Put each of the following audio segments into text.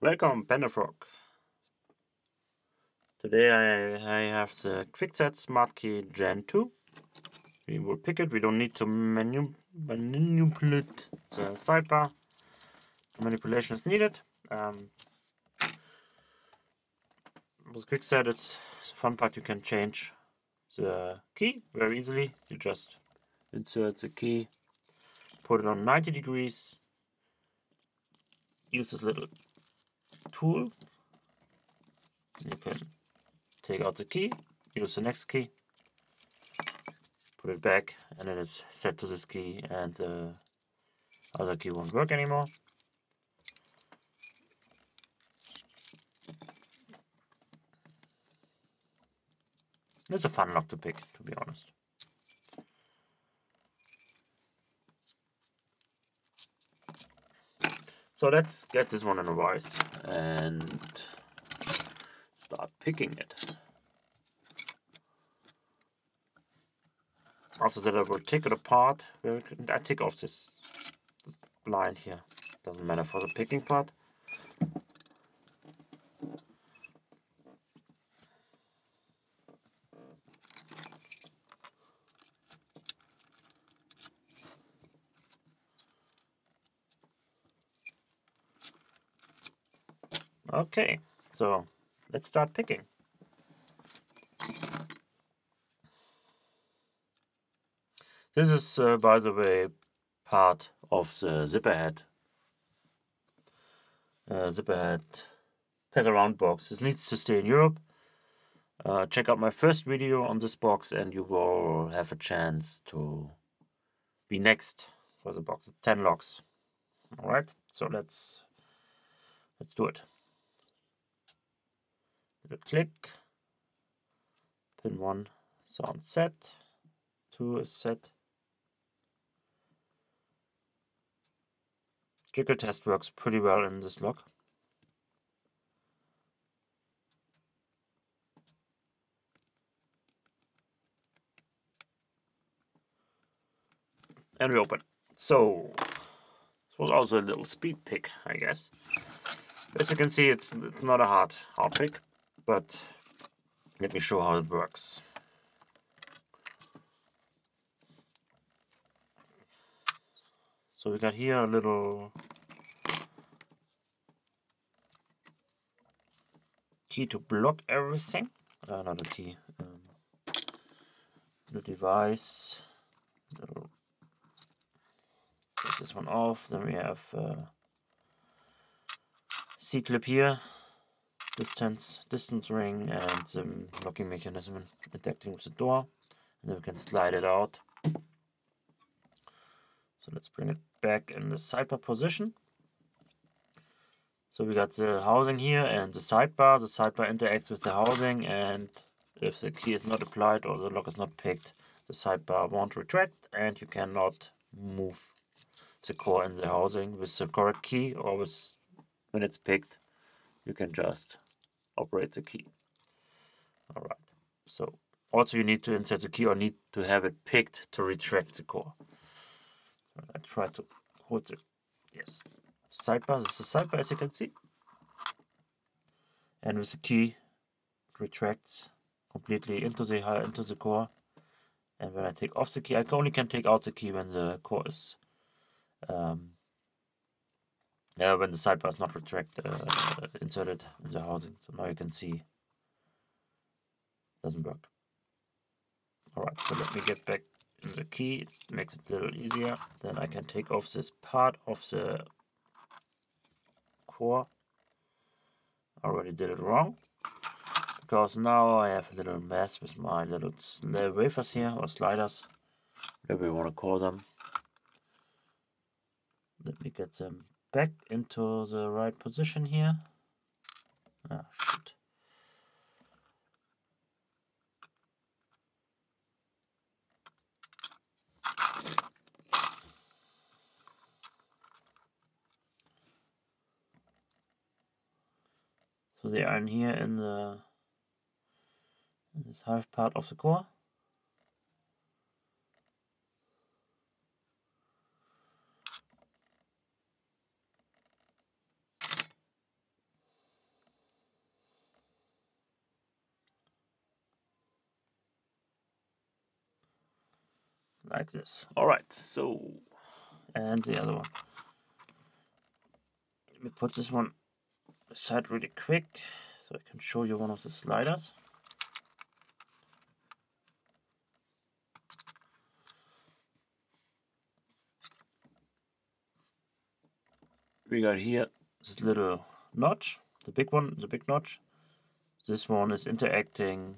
Welcome, Panda-Frog. Today I have the Kwikset Smartkey Gen 2. We will pick it. We don't need to manipulate the sidebar. The manipulation is needed. With Kwikset, it's the fun part. You can change the key very easily. You just insert the key, put it on 90 degrees, use this little tool. You can take out the key, use the next key, put it back, and then it's set to this key, and the other key won't work anymore. It's a fun lock to pick, to be honest. So let's get this one in a vise and start picking it. After that, I will take it apart. I take off this blind here. Doesn't matter for the picking part. Okay, so let's start picking. This is, by the way, part of the zipper head. Pass around box. This needs to stay in Europe. Check out my first video on this box and you will have a chance to be next for the box. 10 locks. Alright, so let's do it. Little click. Pin 1 sound set. 2 is set. Jiggle test works pretty well in this lock. And we open. So this was also a little speed pick, I guess. As you can see, it's not a hard pick, but let me show how it works. So we got here a little key to block everything. Not a key. The device. Take this one off. Then we have C-clip here, distance ring, and the locking mechanism connecting with the door. And then we can slide it out. So let's bring it back in the sidebar position. So we got the housing here and the sidebar. The sidebar interacts with the housing, and if the key is not applied or the lock is not picked, the sidebar won't retract and you cannot move the core in the housing with the correct key, or with, when it's picked, you can just operate the key. Alright, so also you need to insert the key or need to have it picked to retract the core. I try to hold it. Yes. Sidebar, this is the sidebar, as you can see. And with the key, it retracts completely into the core. And when I take off the key, I only can take out the key when the core is when the sidebar is not inserted in the housing. So now you can see it doesn't work. Alright, so let me get back in the key. It makes it a little easier. Then I can take off this part of the core. I already did it wrong, because now I have a little mess with my little wafers here, or sliders, whatever you want to call them. Let me get them back into the right position here. Ah, shit. So they are in here in this half part of the core. like this. Alright, so, and the other one. Let me put this one aside really quick so I can show you one of the sliders. We got here this little notch, the big one, the big notch. This one is interacting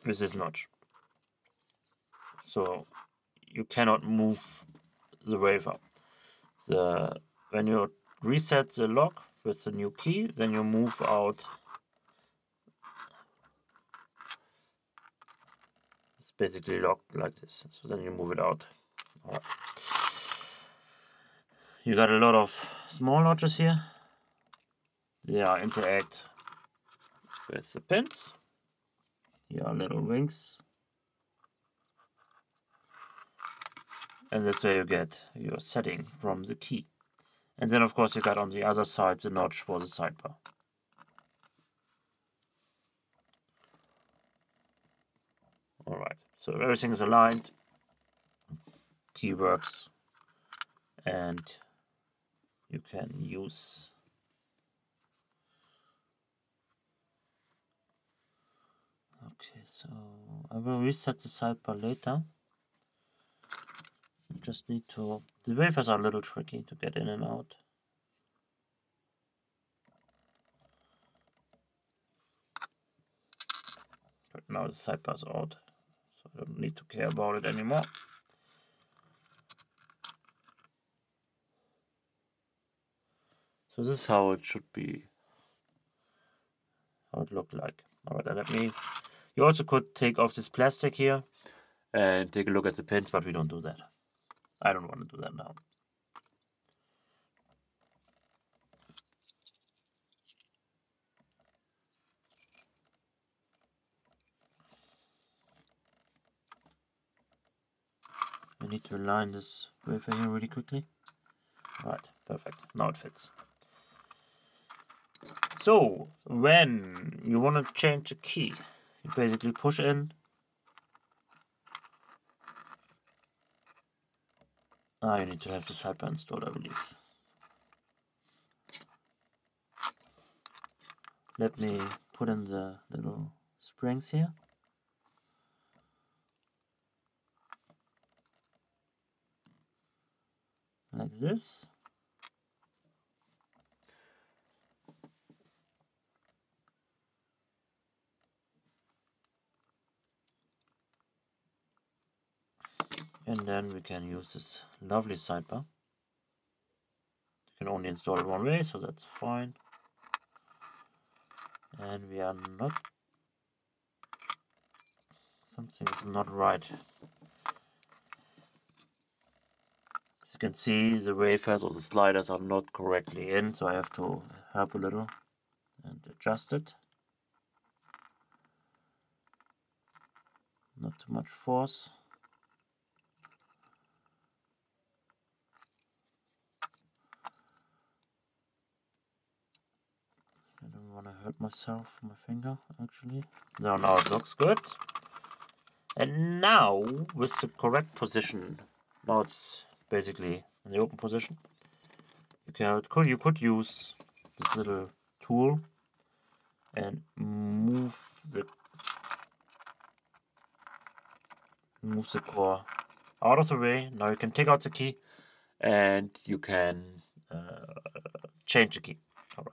with this notch. So you cannot move the wafer. When you reset the lock with the new key, then you move out. It's basically locked like this. So then you move it out. Right. You got a lot of small notches here. They are interact with the pins. Here are little rings. And that's where you get your setting from the key. And then of course you got on the other side the notch for the sidebar. Alright, so everything is aligned. Key works. And you can use okay, so I will reset the sidebar later. You just need to, the wafers are a little tricky to get in and out. But now the sidebar's out, so I don't need to care about it anymore. So this is how it should be, how it looked like. Alright, let me, you also could take off this plastic here and take a look at the pins, but we don't do that. I don't want to do that now. I need to align this wafer here really quickly. Right, perfect. Now it fits. So, when you want to change the key, you basically push in. You need to have the sidebar installed, I believe. Let me put in the little springs here. Like this. And then we can use this lovely sidebar. You can only install it one way, so that's fine. And we are not, something is not right. As you can see, the wafers or the sliders are not correctly in, so I have to help a little and adjust it. Not too much force. I don't want to hurt myself, my finger, actually. No, now it looks good. And now, with the correct position, now it's basically in the open position. You could use this little tool and move the core out of the way. Now you can take out the key and you can change the key. Alright.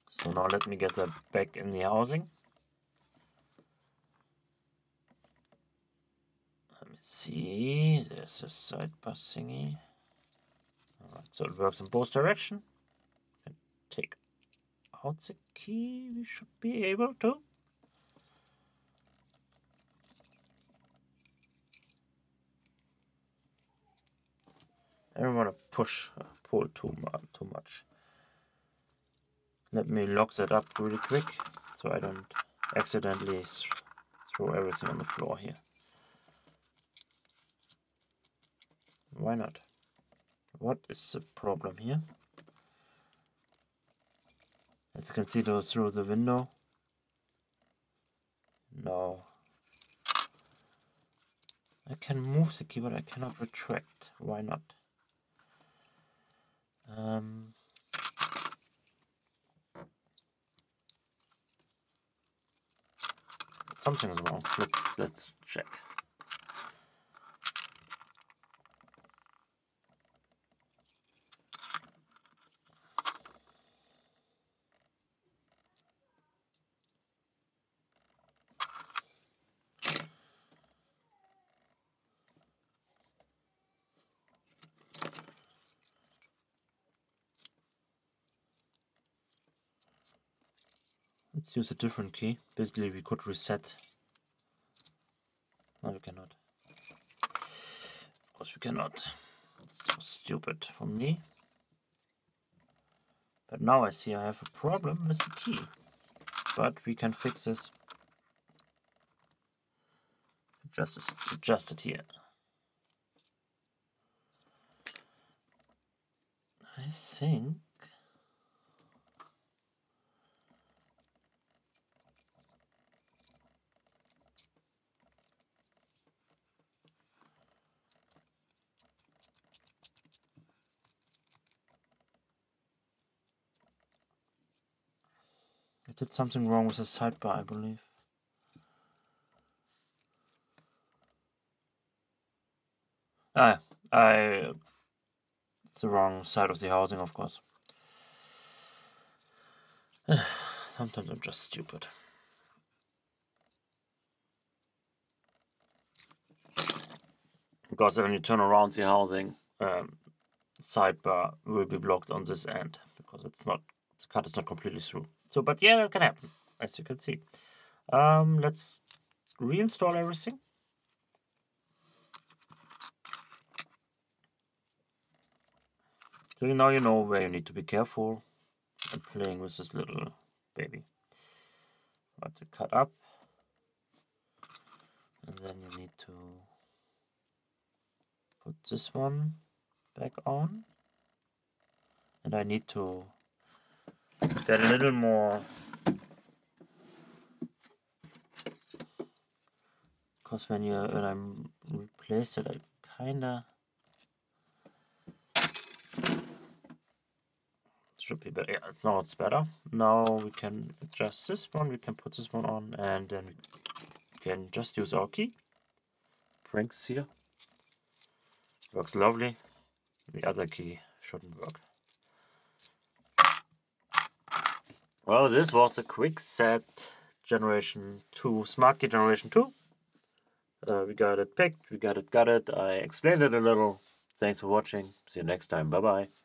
So now let me get that back in the housing. Let me see, there's a sidebar thingy. Alright, so it works in both directions. Take out the key, we should be able to. I don't want to pull too much. Let me lock that up really quick so I don't accidentally throw everything on the floor here. Why not? What is the problem here? As you can see through the window, No. I can move the keyboard, I cannot retract. Why not? Something is wrong. Let's check. Let's use a different key. Basically, we could reset. No, we cannot. Of course, we cannot. It's so stupid for me. But now I see I have a problem with the key. But we can fix this. Adjust it here. I think I did something wrong with the sidebar, I believe. It's the wrong side of the housing, of course. Sometimes I'm just stupid. Because when you turn around the housing, sidebar will be blocked on this end because it's not, the cut is not completely through. So, but yeah, that can happen, as you can see. Let's reinstall everything. So now you know where you need to be careful and playing with this little baby. Let it cut up, and then you need to put this one back on, and I need to get a little more, because when I replaced it, I kinda should be better. Yeah, now it's better. Now we can adjust this one, we can put this one on, and then we can just use our key. Pranks here. Works lovely. The other key shouldn't work. Well, this was the Kwikset Generation 2, Smartkey Generation 2. We got it picked, we got it gutted. I explained it a little. Thanks for watching. See you next time. Bye bye.